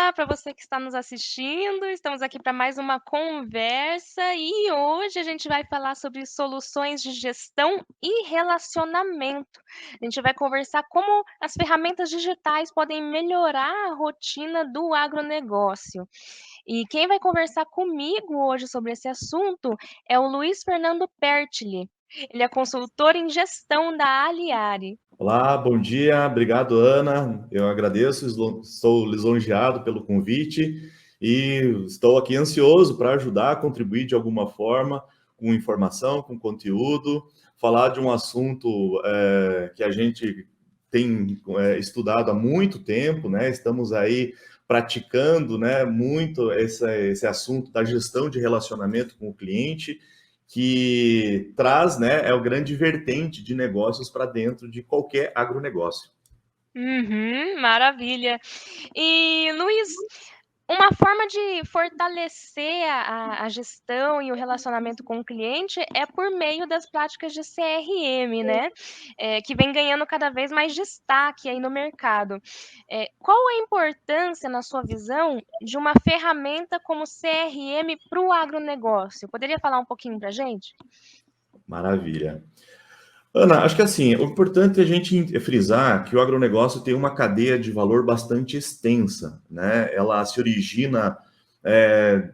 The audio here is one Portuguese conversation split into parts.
Olá para você que está nos assistindo, estamos aqui para mais uma conversa e hoje a gente vai falar sobre soluções de gestão e relacionamento. A gente vai conversar como as ferramentas digitais podem melhorar a rotina do agronegócio. E quem vai conversar comigo hoje sobre esse assunto é o Luiz Fernando Pertile. Ele é consultor em gestão da Aliare. Olá, bom dia, obrigado, Ana. Eu agradeço, estou lisonjeado pelo convite e estou aqui ansioso para ajudar, contribuir de alguma forma com informação, com conteúdo, falar de um assunto que a gente tem estudado há muito tempo, né? Estamos aí praticando, né, muito esse assunto da gestão de relacionamento com o cliente, que traz, né, é o grande vertente de negócios para dentro de qualquer agronegócio. Uhum, maravilha. E, Luiz, uma forma de fortalecer a gestão e o relacionamento com o cliente é por meio das práticas de CRM, né? Que vem ganhando cada vez mais destaque aí no mercado. Qual a importância, na sua visão, de uma ferramenta como CRM para o agronegócio? Poderia falar um pouquinho para a gente? Maravilha. Ana, acho que assim, o importante é a gente frisar que o agronegócio tem uma cadeia de valor bastante extensa, né? Ela se origina, é,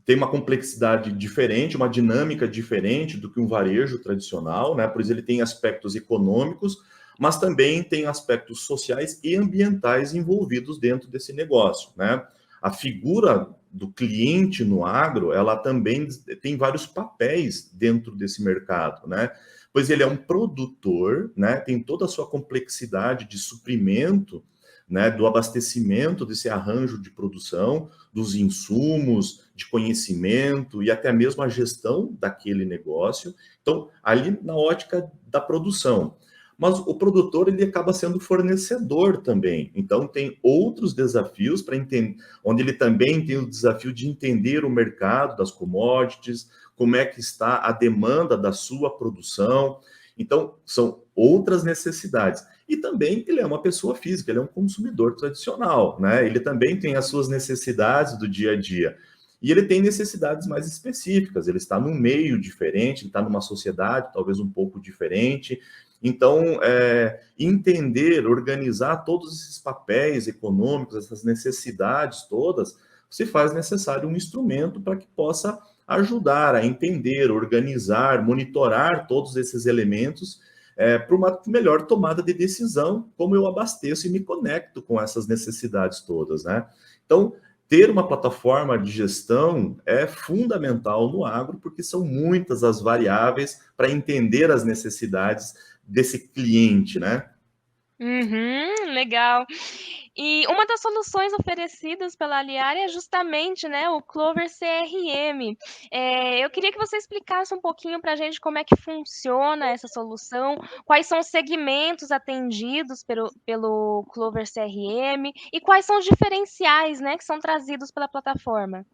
tem uma complexidade diferente, uma dinâmica diferente do que um varejo tradicional, né? Por isso ele tem aspectos econômicos, mas também tem aspectos sociais e ambientais envolvidos dentro desse negócio, né? A figura do cliente no agro, ela também tem vários papéis dentro desse mercado, né? Pois ele é um produtor, né? Tem toda a sua complexidade de suprimento, né? Do abastecimento desse arranjo de produção, dos insumos, de conhecimento e até mesmo a gestão daquele negócio. Então, ali na ótica da produção. Mas o produtor ele acaba sendo fornecedor também. Então tem outros desafios para entender, onde ele também tem o desafio de entender o mercado das commodities, como é que está a demanda da sua produção. Então são outras necessidades. E também ele é uma pessoa física, ele é um consumidor tradicional, né? Ele também tem as suas necessidades do dia a dia. E ele tem necessidades mais específicas, ele está num meio diferente, ele está numa sociedade talvez um pouco diferente. Então, entender, organizar todos esses papéis econômicos, essas necessidades todas, se faz necessário um instrumento para que possa ajudar a entender, organizar, monitorar todos esses elementos para uma melhor tomada de decisão, como eu abasteço e me conecto com essas necessidades todas, né? Então, ter uma plataforma de gestão é fundamental no agro, porque são muitas as variáveis para entender as necessidades desse cliente, né? Uhum, legal. E uma das soluções oferecidas pela Aliar é justamente, né, o Clover CRM. Eu queria que você explicasse um pouquinho para a gente como é que funciona essa solução, quais são os segmentos atendidos pelo Clover CRM e quais são os diferenciais, né, que são trazidos pela plataforma.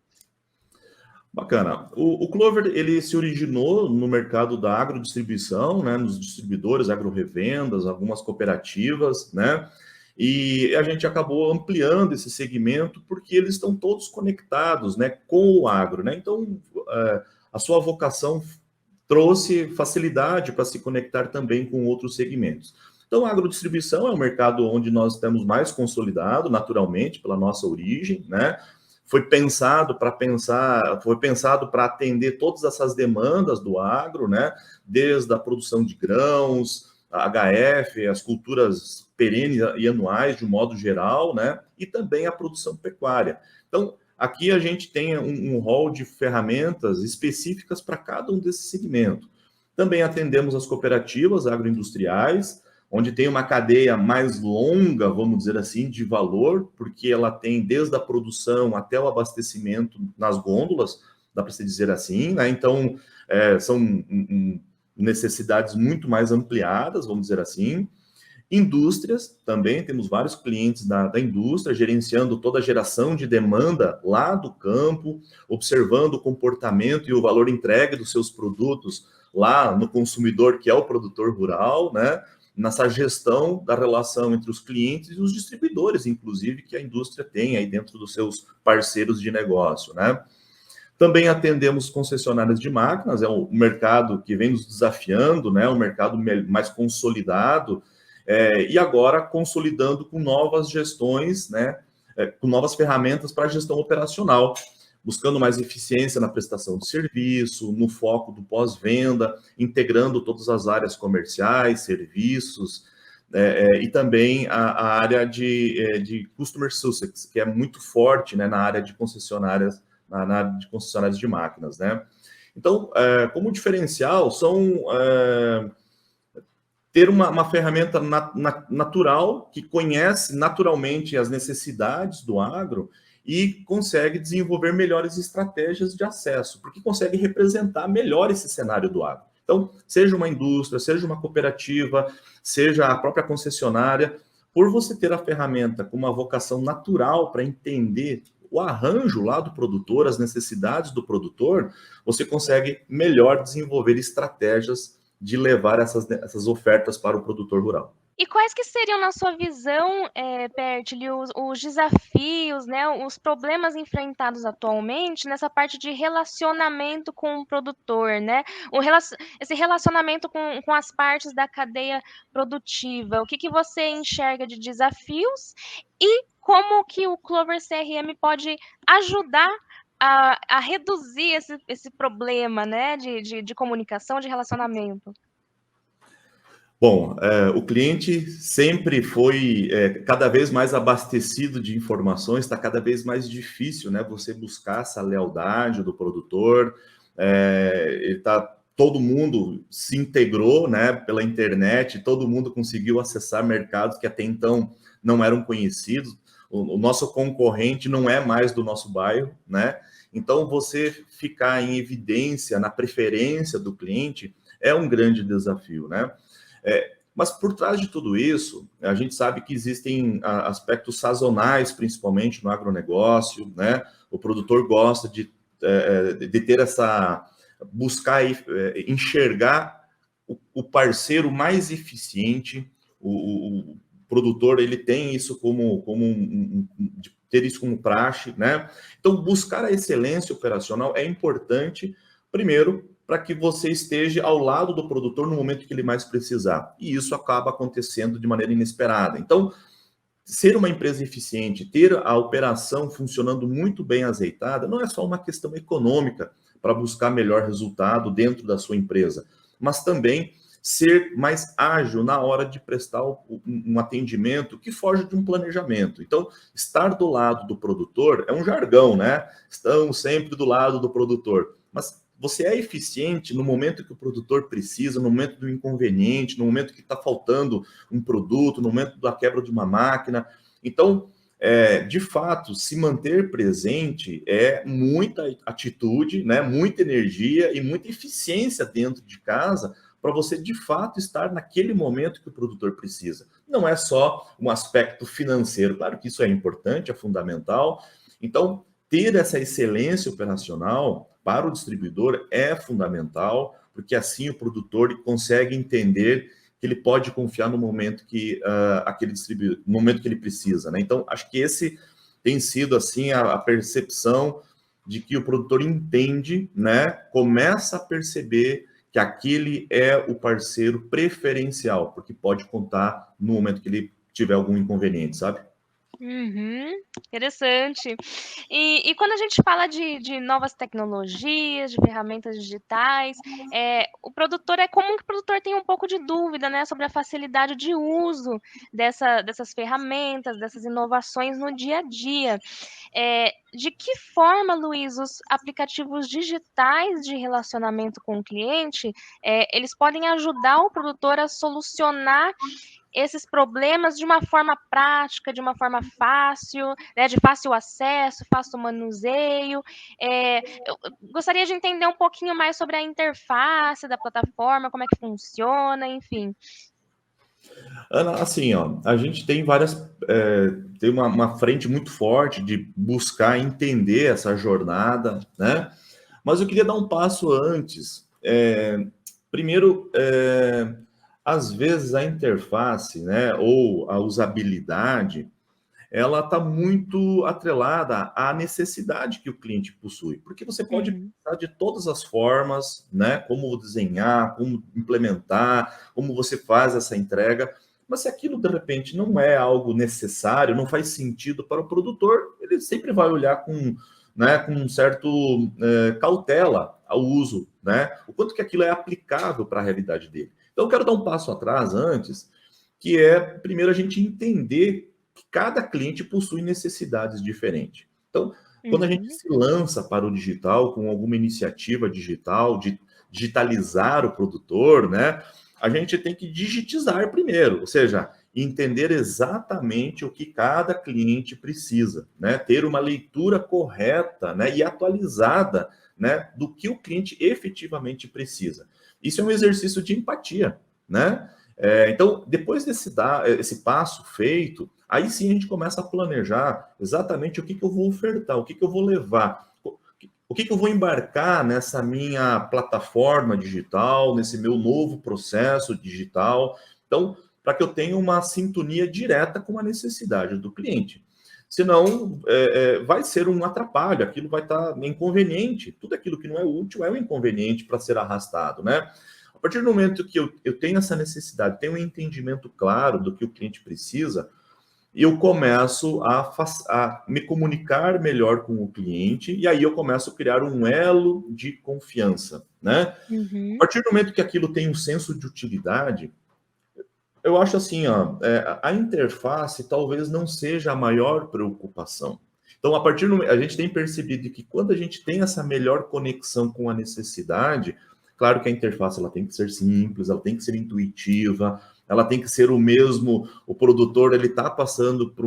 Bacana. O Clover, ele se originou no mercado da agrodistribuição, né, nos distribuidores, agro-revendas, algumas cooperativas, né, e a gente acabou ampliando esse segmento porque eles estão todos conectados, né, com o agro, né, então a sua vocação trouxe facilidade para se conectar também com outros segmentos. Então, a agrodistribuição é um mercado onde nós estamos mais consolidado, naturalmente, pela nossa origem, né, foi pensado para atender todas essas demandas do agro, né? Desde a produção de grãos, a HF, as culturas perenes e anuais de um modo geral, né? E também a produção pecuária. Então, aqui a gente tem um rol de ferramentas específicas para cada um desses segmentos. Também atendemos as cooperativas agroindustriais, onde tem uma cadeia mais longa, vamos dizer assim, de valor, porque ela tem desde a produção até o abastecimento nas gôndolas, dá para se dizer assim, né? Então, são necessidades muito mais ampliadas, vamos dizer assim. Indústrias, também temos vários clientes da indústria, gerenciando toda a geração de demanda lá do campo, observando o comportamento e o valor entregue dos seus produtos lá no consumidor, que é o produtor rural, né? nessa gestão da relação entre os clientes e os distribuidores, inclusive, que a indústria tem aí dentro dos seus parceiros de negócio, né? Também atendemos concessionárias de máquinas, é um mercado que vem nos desafiando, né? Um mercado mais consolidado, e agora consolidando com novas gestões, né? Com novas ferramentas para a gestão operacional, buscando mais eficiência na prestação de serviço, no foco do pós-venda, integrando todas as áreas comerciais, serviços, e também a área de Customer Success, que é muito forte, né, na área de concessionárias, na área de concessionárias de máquinas, né? Então, como diferencial, são ter uma ferramenta natural, que conhece naturalmente as necessidades do agro e consegue desenvolver melhores estratégias de acesso, porque consegue representar melhor esse cenário do agro. Então, seja uma indústria, seja uma cooperativa, seja a própria concessionária, por você ter a ferramenta com uma vocação natural para entender o arranjo lá do produtor, as necessidades do produtor, você consegue melhor desenvolver estratégias de levar essas ofertas para o produtor rural. E quais que seriam, na sua visão, Pertile, os desafios, né, os problemas enfrentados atualmente nessa parte de relacionamento com o produtor, né? Esse relacionamento com as partes da cadeia produtiva. O que você enxerga de desafios e como que o Clover CRM pode ajudar a reduzir esse problema, né, de comunicação, de relacionamento? Bom, o cliente sempre foi cada vez mais abastecido de informações, está cada vez mais difícil, né? Você buscar essa lealdade do produtor. Todo mundo se integrou, né, pela internet, todo mundo conseguiu acessar mercados que até então não eram conhecidos. O nosso concorrente não é mais do nosso bairro, né? Então, você ficar em evidência na preferência do cliente é um grande desafio, né? Mas por trás de tudo isso, a gente sabe que existem aspectos sazonais, principalmente no agronegócio, né? O produtor gosta de ter buscar enxergar o parceiro mais eficiente. O produtor, ele tem isso de ter isso como praxe, né? Então, buscar a excelência operacional é importante, primeiro, para que você esteja ao lado do produtor no momento que ele mais precisar. E isso acaba acontecendo de maneira inesperada. Então, ser uma empresa eficiente, ter a operação funcionando muito bem azeitada, não é só uma questão econômica para buscar melhor resultado dentro da sua empresa, mas também ser mais ágil na hora de prestar um atendimento que foge de um planejamento. Então, estar do lado do produtor é um jargão, né? Estamos sempre do lado do produtor. Mas você é eficiente no momento que o produtor precisa, no momento do inconveniente, no momento que está faltando um produto, no momento da quebra de uma máquina. Então, de fato, se manter presente é muita atitude, né, muita energia e muita eficiência dentro de casa para você, de fato, estar naquele momento que o produtor precisa. Não é só um aspecto financeiro. Claro que isso é importante, é fundamental. Então, ter essa excelência operacional para o distribuidor é fundamental, porque assim o produtor consegue entender que ele pode confiar no momento que aquele distribuidor, no momento que ele precisa, né? Então, acho que esse tem sido assim a percepção de que o produtor entende, né? Começa a perceber que aquele é o parceiro preferencial, porque pode contar no momento que ele tiver algum inconveniente, sabe? Uhum, interessante. E quando a gente fala de novas tecnologias, de ferramentas digitais, o produtor é comum que o produtor tenha um pouco de dúvida, né, sobre a facilidade de uso dessas ferramentas, dessas inovações no dia a dia. De que forma, Luiz, os aplicativos digitais de relacionamento com o cliente, eles podem ajudar o produtor a solucionar esses problemas de uma forma prática, de uma forma fácil, né, de fácil acesso, fácil manuseio. Eu gostaria de entender um pouquinho mais sobre a interface da plataforma, como é que funciona, enfim. Ana, assim, ó, a gente tem tem uma frente muito forte de buscar entender essa jornada, né? Mas eu queria dar um passo antes. Primeiro, Às vezes a interface, né, ou a usabilidade, ela está muito atrelada à necessidade que o cliente possui, porque você pode Uhum, pensar de todas as formas, né, como desenhar, como implementar, como você faz essa entrega, mas se aquilo de repente não é algo necessário, não faz sentido para o produtor, ele sempre vai olhar com, né, com um certo cautela ao uso, né, o quanto que aquilo é aplicável para a realidade dele. Então, eu quero dar um passo atrás antes, que é primeiro a gente entender que cada cliente possui necessidades diferentes. Então, quando a gente uhum, se lança para o digital com alguma iniciativa digital, de digitalizar o produtor, né, a gente tem que digitizar primeiro, ou seja, entender exatamente o que cada cliente precisa, né, ter uma leitura correta, né, e atualizada, né, do que o cliente efetivamente precisa. Isso é um exercício de empatia, né? Então, depois esse passo feito, aí sim a gente começa a planejar exatamente o que, que eu vou ofertar, o que, que eu vou levar, o que, que eu vou embarcar nessa minha plataforma digital, nesse meu novo processo digital. Então, para que eu tenha uma sintonia direta com a necessidade do cliente. Senão, vai ser um atrapalho, aquilo vai estar inconveniente. Tudo aquilo que não é útil é um inconveniente para ser arrastado, né? A partir do momento que eu tenho essa necessidade, tenho um entendimento claro do que o cliente precisa, eu começo a me comunicar melhor com o cliente e aí eu começo a criar um elo de confiança, né? A uhum, partir do momento que aquilo tem um senso de utilidade, eu acho assim, ó, a interface talvez não seja a maior preocupação. Então, a gente tem percebido que quando a gente tem essa melhor conexão com a necessidade, claro que a interface ela tem que ser simples, ela tem que ser intuitiva, ela tem que ser o mesmo. O produtor ele está passando por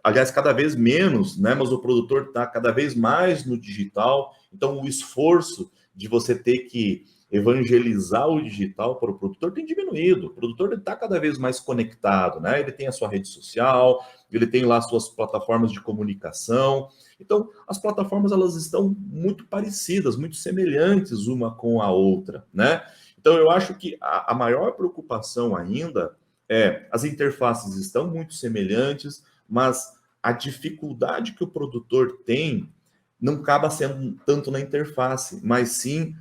aliás, cada vez menos, né? Mas o produtor está cada vez mais no digital. Então, o esforço de você ter que evangelizar o digital para o produtor tem diminuído. O produtor está cada vez mais conectado, né? Ele tem a sua rede social, ele tem lá suas plataformas de comunicação. Então, as plataformas elas estão muito parecidas, muito semelhantes uma com a outra, né? Então, eu acho que a maior preocupação ainda é as interfaces estão muito semelhantes, mas a dificuldade que o produtor tem não acaba sendo tanto na interface, mas sim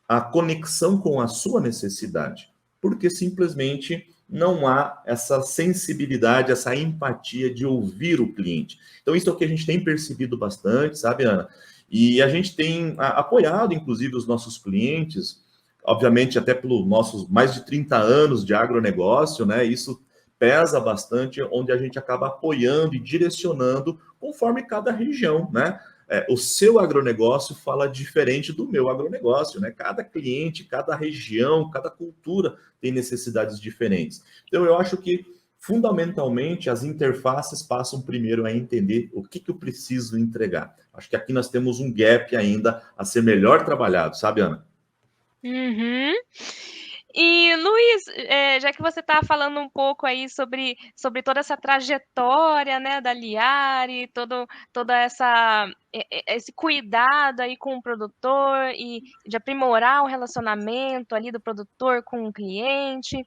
a conexão com a sua necessidade, porque simplesmente não há essa sensibilidade, essa empatia de ouvir o cliente. Então, isso é o que a gente tem percebido bastante, sabe, Ana? E a gente tem apoiado, inclusive, os nossos clientes, obviamente, até pelos nossos mais de 30 anos de agronegócio, né? Isso pesa bastante, onde a gente acaba apoiando e direcionando conforme cada região, né? O seu agronegócio fala diferente do meu agronegócio, né? Cada cliente, cada região, cada cultura tem necessidades diferentes. Então, eu acho que, fundamentalmente, as interfaces passam primeiro a entender o que, que eu preciso entregar. Acho que aqui nós temos um gap ainda a ser melhor trabalhado, sabe, Ana? uhum. E Luiz, já que você está falando um pouco aí sobre toda essa trajetória, né, da Liari, toda esse cuidado aí com o produtor e de aprimorar o relacionamento ali do produtor com o cliente,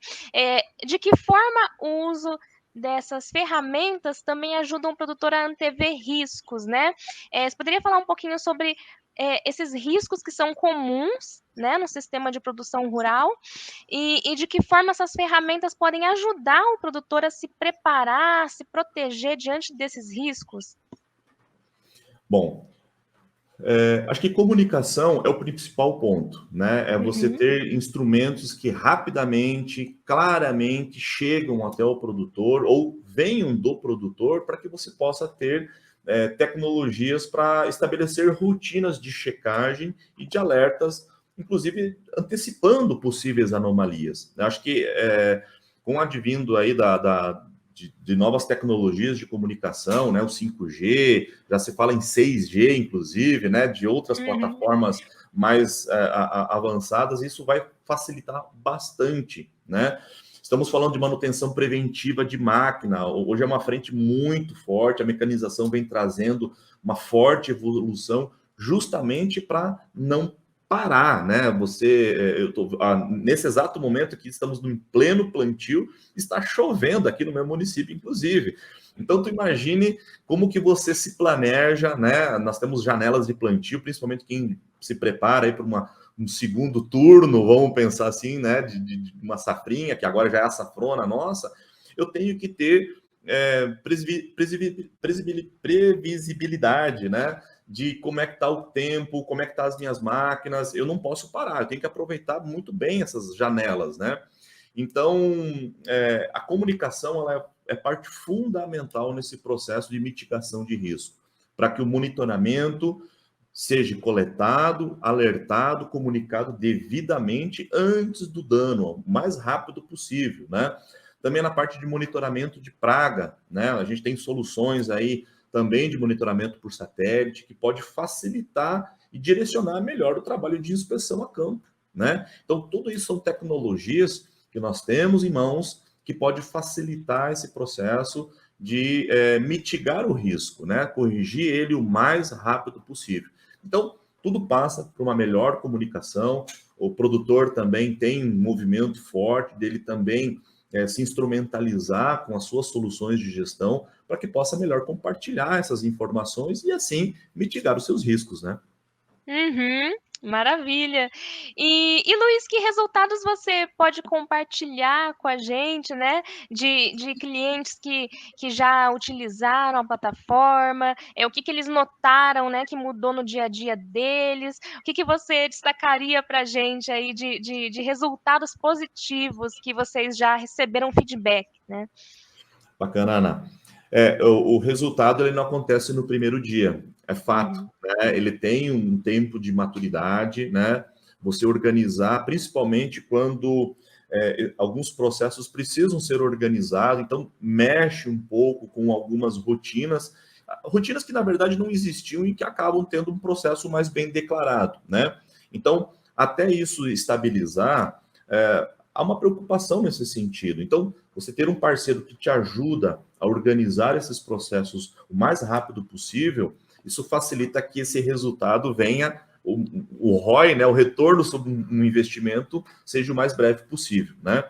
de que forma o uso dessas ferramentas também ajudam o produtor a antever riscos, né? Você poderia falar um pouquinho sobre esses riscos que são comuns, né, no sistema de produção rural e de que forma essas ferramentas podem ajudar o produtor a se preparar, a se proteger diante desses riscos? Bom, acho que comunicação é o principal ponto, né? É você Uhum, ter instrumentos que rapidamente, claramente chegam até o produtor ou venham do produtor para que você possa ter tecnologias para estabelecer rotinas de checagem e de alertas, inclusive antecipando possíveis anomalias. Eu acho que com o advindo aí de novas tecnologias de comunicação, né? O 5G, já se fala em 6G, inclusive, né? De outras uhum, plataformas mais avançadas, isso vai facilitar bastante, né? Estamos falando de manutenção preventiva de máquina. Hoje é uma frente muito forte, a mecanização vem trazendo uma forte evolução justamente para não parar, né? Nesse exato momento que estamos no pleno plantio, está chovendo aqui no meu município, inclusive. Então, tu imagine como que você se planeja, né? Nós temos janelas de plantio, principalmente quem se prepara aí para um segundo turno, vamos pensar assim, né? De uma safrinha, que agora já é a safrona nossa. Eu tenho que ter previsibilidade, né? De como é que está o tempo, como é que tá as minhas máquinas. Eu não posso parar, eu tenho que aproveitar muito bem essas janelas, né? Então, a comunicação ela é parte fundamental nesse processo de mitigação de risco, para que o monitoramento seja coletado, alertado, comunicado devidamente antes do dano, o mais rápido possível, né? Também na parte de monitoramento de praga, né? A gente tem soluções aí também de monitoramento por satélite que pode facilitar e direcionar melhor o trabalho de inspeção a campo, né? Então, tudo isso são tecnologias que nós temos em mãos que pode facilitar esse processo de mitigar o risco, né? Corrigir ele o mais rápido possível. Então, tudo passa por uma melhor comunicação. O produtor também tem um movimento forte dele também se instrumentalizar com as suas soluções de gestão para que possa melhor compartilhar essas informações e assim mitigar os seus riscos, né? Uhum, maravilha. E Luiz, que resultados você pode compartilhar com a gente, né, de clientes que já utilizaram a plataforma, o que eles notaram, né, que mudou no dia a dia deles? O que você destacaria para a gente aí de resultados positivos que vocês já receberam feedback, né? Bacana, Ana. O resultado ele não acontece no primeiro dia, é fato, Uhum. né? Ele tem um tempo de maturidade, né? Você organizar, principalmente quando alguns processos precisam ser organizados, então mexe um pouco com algumas rotinas que na verdade não existiam e que acabam tendo um processo mais bem declarado, né? Então, até isso estabilizar, há uma preocupação nesse sentido. Então, você ter um parceiro que te ajuda a organizar esses processos o mais rápido possível, isso facilita que esse resultado venha, o ROI, né, o retorno sobre um investimento, seja o mais breve possível, né?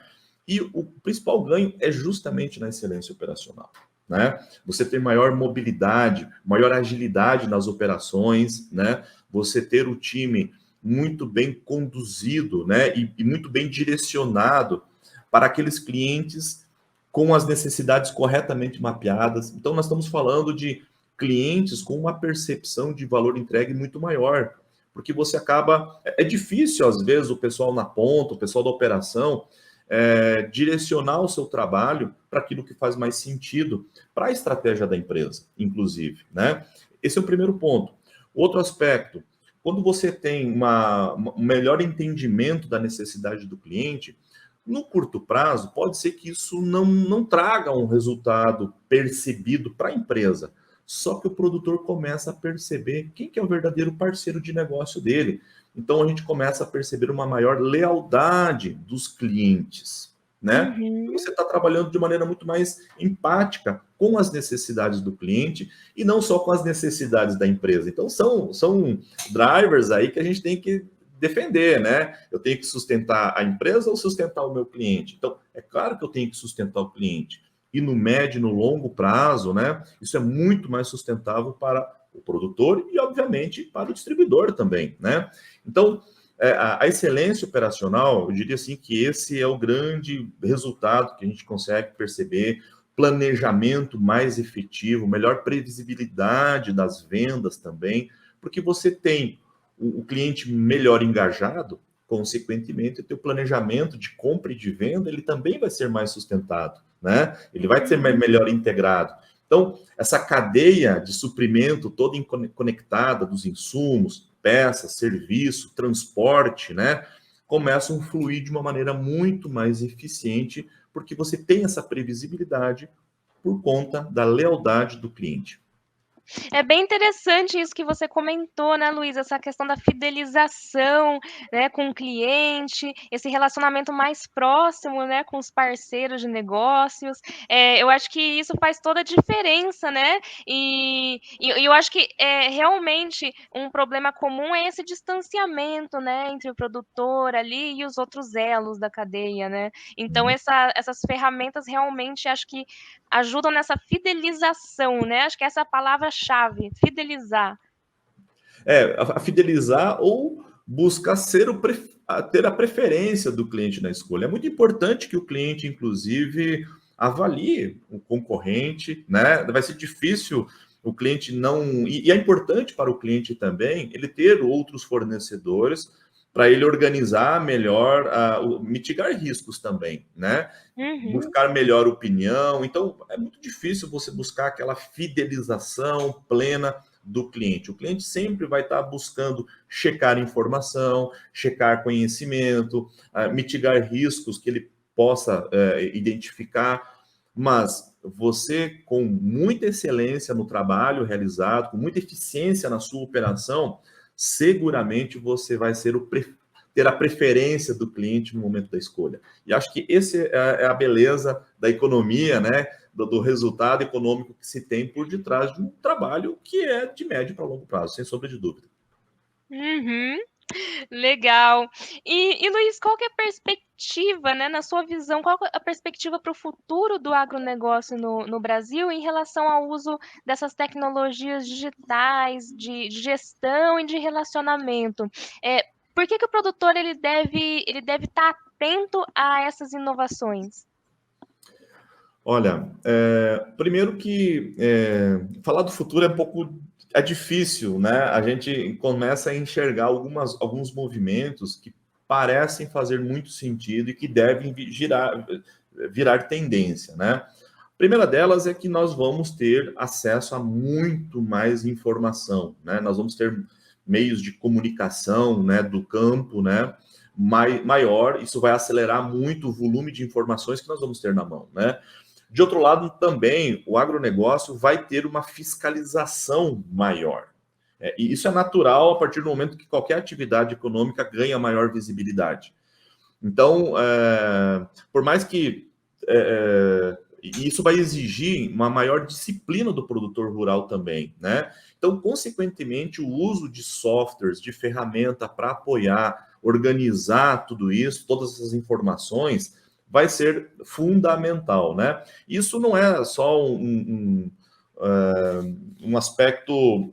E o principal ganho é justamente na excelência operacional, né? Você ter maior mobilidade, maior agilidade nas operações, né? Você ter o time muito bem conduzido, né, e muito bem direcionado para aqueles clientes com as necessidades corretamente mapeadas. Então, nós estamos falando de clientes com uma percepção de valor entregue muito maior, porque você acaba... É difícil, às vezes, o pessoal na ponta, o pessoal da operação, direcionar o seu trabalho para aquilo que faz mais sentido para a estratégia da empresa, inclusive, né? Esse é o primeiro ponto. Outro aspecto, quando você tem um melhor entendimento da necessidade do cliente, no curto prazo, pode ser que isso não traga um resultado percebido para a empresa. Só que o produtor começa a perceber quem que é o verdadeiro parceiro de negócio dele. Então a gente começa a perceber uma maior lealdade dos clientes, né? E Uhum. você está trabalhando de maneira muito mais empática com as necessidades do cliente e não só com as necessidades da empresa. Então são drivers aí que a gente tem que defender, né? Eu tenho que sustentar a empresa ou sustentar o meu cliente? Então, é claro que eu tenho que sustentar o cliente. E no médio e no longo prazo, né? Isso é muito mais sustentável para o produtor e, obviamente, para o distribuidor também, né? Então, a excelência operacional, eu diria assim que esse é o grande resultado que a gente consegue perceber, planejamento mais efetivo, melhor previsibilidade das vendas também, porque você tem o cliente melhor engajado, consequentemente, o teu planejamento de compra e de venda, ele também vai ser mais sustentado, né? Ele vai ser Uhum. melhor integrado. Então, essa cadeia de suprimento toda conectada dos insumos, peças, serviço, transporte, né? Começam a fluir de uma maneira muito mais eficiente, porque você tem essa previsibilidade por conta da lealdade do cliente. É bem interessante isso que você comentou, né, Luiz, essa questão da fidelização, né, com o cliente, esse relacionamento mais próximo, né, com os parceiros de negócios. Eu acho que isso faz toda a diferença, né, e eu acho que, realmente um problema comum é esse distanciamento, né, entre o produtor ali e os outros elos da cadeia, né. Então Uhum. essas ferramentas realmente acho que ajudam nessa fidelização, né, acho que essa é a palavra-chave, fidelizar. A fidelizar ou buscar ser ter a preferência do cliente na escolha. É muito importante que o cliente, inclusive, avalie o concorrente, né? Vai ser difícil o cliente não. E é importante para o cliente também ele ter outros fornecedores para ele organizar melhor, mitigar riscos também, né? Uhum. Buscar melhor opinião. Então, é muito difícil você buscar aquela fidelização plena do cliente. O cliente sempre vai estar buscando checar informação, checar conhecimento, mitigar riscos que ele possa identificar, mas você, com muita excelência no trabalho realizado, com muita eficiência na sua operação, seguramente você vai ser ter a preferência do cliente no momento da escolha. E acho que esse é a beleza da economia, né? Do resultado econômico que se tem por detrás de um trabalho que é de médio para longo prazo, sem sombra de dúvida. Uhum. Legal. E Luiz, qual que é a perspectiva, né, na sua visão, qual que é a perspectiva para o futuro do agronegócio no Brasil em relação ao uso dessas tecnologias digitais, de gestão e de relacionamento? Por que que o produtor ele deve estar atento a essas inovações? Olha, primeiro que falar do futuro é um pouco difícil, né? A gente começa a enxergar alguns movimentos que parecem fazer muito sentido e que devem virar tendência, né? A primeira delas é que nós vamos ter acesso a muito mais informação, né? Nós vamos ter meios de comunicação, né, do campo, né, maior. Isso vai acelerar muito o volume de informações que nós vamos ter na mão, né? De outro lado, também o agronegócio vai ter uma fiscalização maior. E isso é natural a partir do momento que qualquer atividade econômica ganha maior visibilidade. Então, por mais que isso vai exigir uma maior disciplina do produtor rural também, né? Então, consequentemente, o uso de softwares, de ferramenta para apoiar, organizar tudo isso, todas essas informações, vai ser fundamental, né? Isso não é só um aspecto,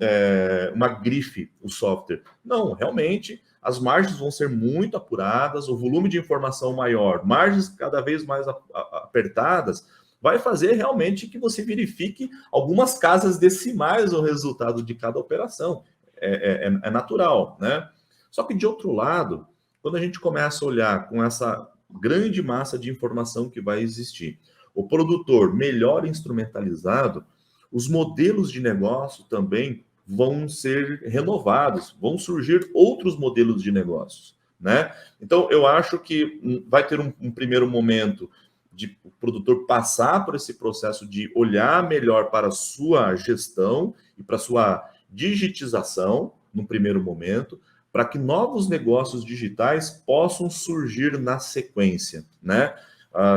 uma grife, o software. Não, realmente as margens vão ser muito apuradas, o volume de informação maior, margens cada vez mais apertadas, vai fazer realmente que você verifique algumas casas decimais o resultado de cada operação. É natural, né? Só que de outro lado, quando a gente começa a olhar com essa grande massa de informação que vai existir, o produtor melhor instrumentalizado, os modelos de negócio também vão ser renovados, vão surgir outros modelos de negócios, né? Então, eu acho que vai ter um primeiro momento de o produtor passar por esse processo de olhar melhor para a sua gestão e para a sua digitização, no primeiro momento, para que novos negócios digitais possam surgir na sequência, né?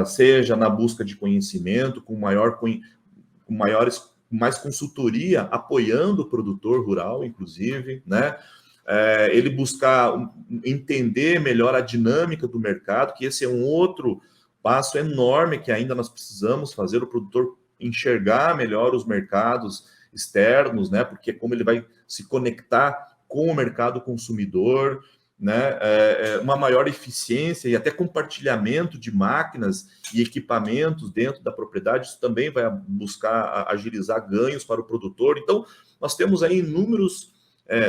Seja na busca de conhecimento, com maiores mais consultoria apoiando o produtor rural, inclusive, né? Ele buscar entender melhor a dinâmica do mercado, que esse é um outro passo enorme que ainda nós precisamos fazer, o produtor enxergar melhor os mercados externos, né? Porque como ele vai se conectar com o mercado consumidor, né? Uma maior eficiência e até compartilhamento de máquinas e equipamentos dentro da propriedade, isso também vai buscar agilizar ganhos para o produtor. Então, nós temos aí inúmeros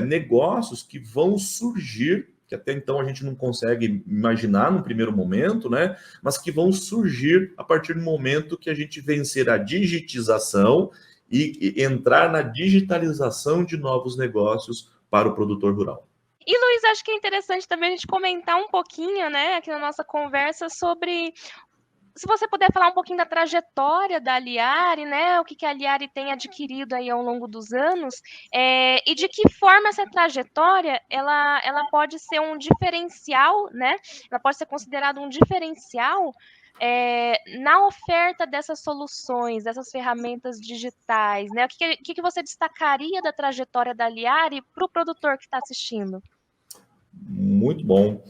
negócios que vão surgir, que até então a gente não consegue imaginar no primeiro momento, né? Mas que vão surgir a partir do momento que a gente vencer a digitização e entrar na digitalização de novos negócios para o produtor rural. E Luiz, acho que é interessante também a gente comentar um pouquinho, né, aqui na nossa conversa sobre se você puder falar um pouquinho da trajetória da Aliari, né? O que que a Aliari tem adquirido aí ao longo dos anos, e de que forma essa trajetória ela pode ser um diferencial, né? Ela pode ser considerada um diferencial na oferta dessas soluções, dessas ferramentas digitais, né? O que que você destacaria da trajetória da Aliari para o produtor que está assistindo? Muito bom.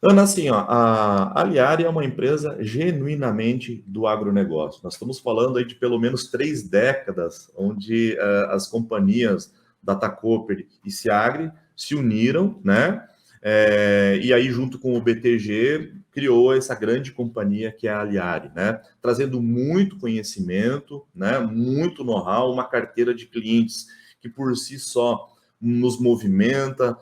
Ana, assim, ó, a Aliari é uma empresa genuinamente do agronegócio. Nós estamos falando aí de pelo menos 3 décadas, onde as companhias Data Cooper e Siagri se uniram, né? E aí, junto com o BTG, criou essa grande companhia que é a Aliari, né? Trazendo muito conhecimento, né? Muito know-how, uma carteira de clientes que por si só nos movimenta,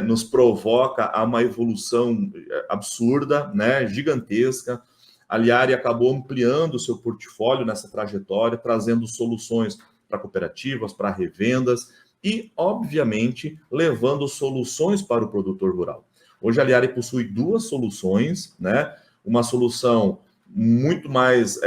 nos provoca a uma evolução absurda, né, gigantesca. A Liari acabou ampliando o seu portfólio nessa trajetória, trazendo soluções para cooperativas, para revendas e, obviamente, levando soluções para o produtor rural. Hoje a Liari possui 2 soluções, né? Uma solução muito mais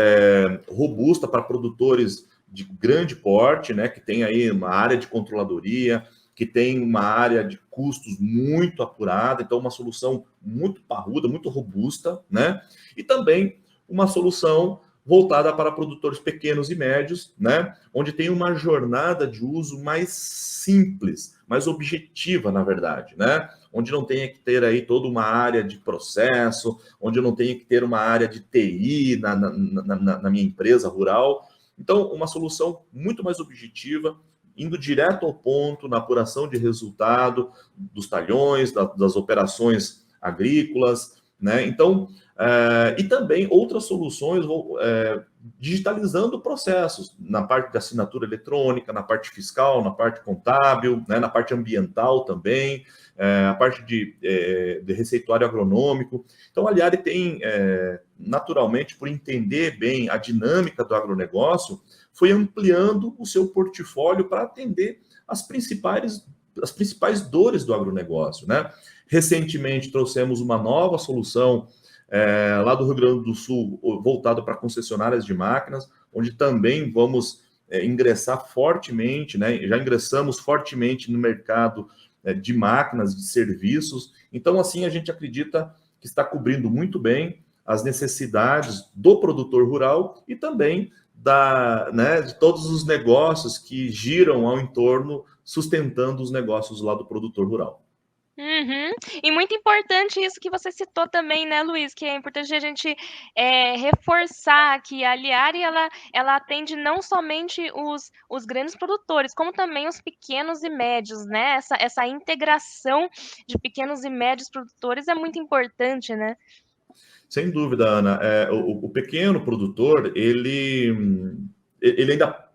robusta para produtores de grande porte, né, que tem aí uma área de controladoria, que tem uma área de custos muito apurada, então uma solução muito parruda, muito robusta, né? E também uma solução voltada para produtores pequenos e médios, né? Onde tem uma jornada de uso mais simples, mais objetiva, na verdade, né? Onde não tenha que ter aí toda uma área de processo, onde eu não tenha que ter uma área de TI na minha empresa rural. Então, uma solução muito mais objetiva, indo direto ao ponto na apuração de resultado dos talhões, das operações agrícolas, né? Então, e também outras soluções digitalizando processos na parte de assinatura eletrônica, na parte fiscal, na parte contábil, né? Na parte ambiental também, a parte de receituário agronômico. Então, a Aliari tem, naturalmente, por entender bem a dinâmica do agronegócio, foi ampliando o seu portfólio para atender as principais dores do agronegócio, né? Recentemente trouxemos uma nova solução lá do Rio Grande do Sul, voltado para concessionárias de máquinas, onde também vamos ingressar fortemente, né? Já ingressamos fortemente no mercado de máquinas, de serviços. Então, assim, a gente acredita que está cobrindo muito bem as necessidades do produtor rural e também de todos os negócios que giram ao entorno, sustentando os negócios lá do produtor rural. Uhum. E muito importante isso que você citou também, né, Luiz, que é importante a gente reforçar que a Liari ela atende não somente os grandes produtores, como também os pequenos e médios, né? Essa integração de pequenos e médios produtores é muito importante, né? Sem dúvida, Ana. O pequeno produtor, ele ainda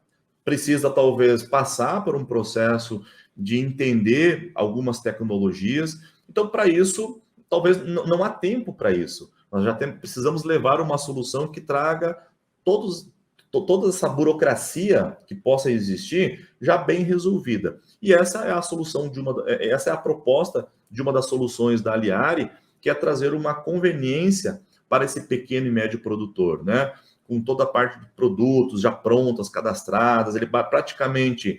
precisa, talvez, passar por um processo de entender algumas tecnologias. Então, para isso, talvez não há tempo para isso. Nós já precisamos levar uma solução que traga toda essa burocracia que possa existir já bem resolvida. E essa é a solução essa é a proposta de uma das soluções da Aliari, que é trazer uma conveniência para esse pequeno e médio produtor, né? Com toda a parte de produtos já prontas, cadastradas, ele praticamente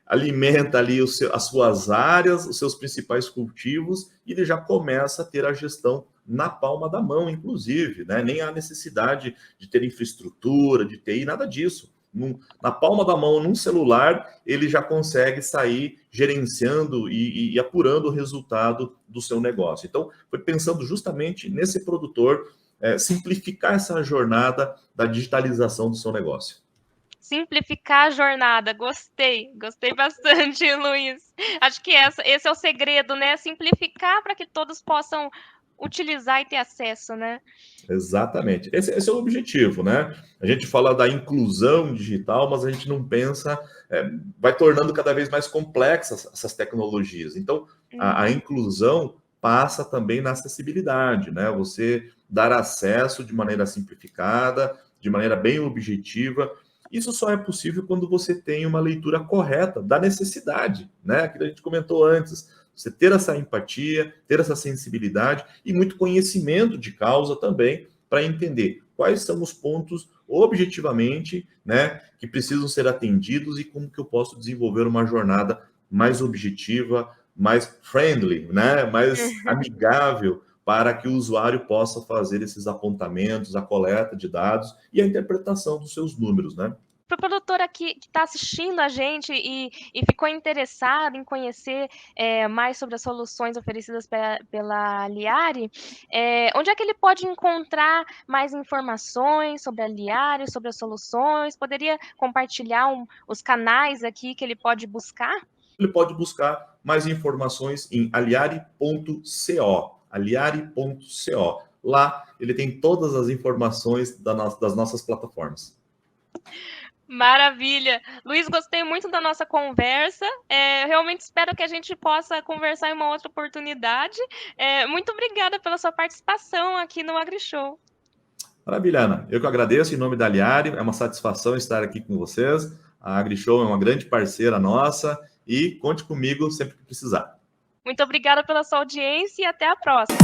alimenta ali as suas áreas, os seus principais cultivos, e ele já começa a ter a gestão na palma da mão, inclusive, né? Nem há necessidade de ter infraestrutura, de TI, nada disso. Na palma da mão, num celular, ele já consegue sair gerenciando e apurando o resultado do seu negócio. Então, foi pensando justamente nesse produtor simplificar essa jornada da digitalização do seu negócio. Simplificar a jornada, gostei bastante, Luiz. Acho que esse é o segredo, né? Simplificar para que todos possam utilizar e ter acesso, né? Exatamente. Esse é o objetivo, né? A gente fala da inclusão digital, mas a gente não pensa, vai tornando cada vez mais complexas essas tecnologias. Então, a Uhum. inclusão passa também na acessibilidade, né? Você dar acesso de maneira simplificada, de maneira bem objetiva. Isso só é possível quando você tem uma leitura correta da necessidade, né? Aquilo que a gente comentou antes. Você ter essa empatia, ter essa sensibilidade e muito conhecimento de causa também para entender quais são os pontos objetivamente, né, que precisam ser atendidos e como que eu posso desenvolver uma jornada mais objetiva, mais friendly, né, mais amigável para que o usuário possa fazer esses apontamentos, a coleta de dados e a interpretação dos seus números, né? Para o produtor aqui que está assistindo a gente e ficou interessado em conhecer mais sobre as soluções oferecidas pela Liari, onde é que ele pode encontrar mais informações sobre a Liari, sobre as soluções? Poderia compartilhar os canais aqui que ele pode buscar? Ele pode buscar mais informações em aliari.co, aliari.co. Lá ele tem todas as informações das nossas plataformas. Maravilha! Luiz, gostei muito da nossa conversa. Realmente espero que a gente possa conversar em uma outra oportunidade. Muito obrigada pela sua participação aqui no AgriShow. Maravilha, Ana. Eu que agradeço em nome da Aliari. É uma satisfação estar aqui com vocês. A AgriShow é uma grande parceira nossa e conte comigo sempre que precisar. Muito obrigada pela sua audiência e até a próxima.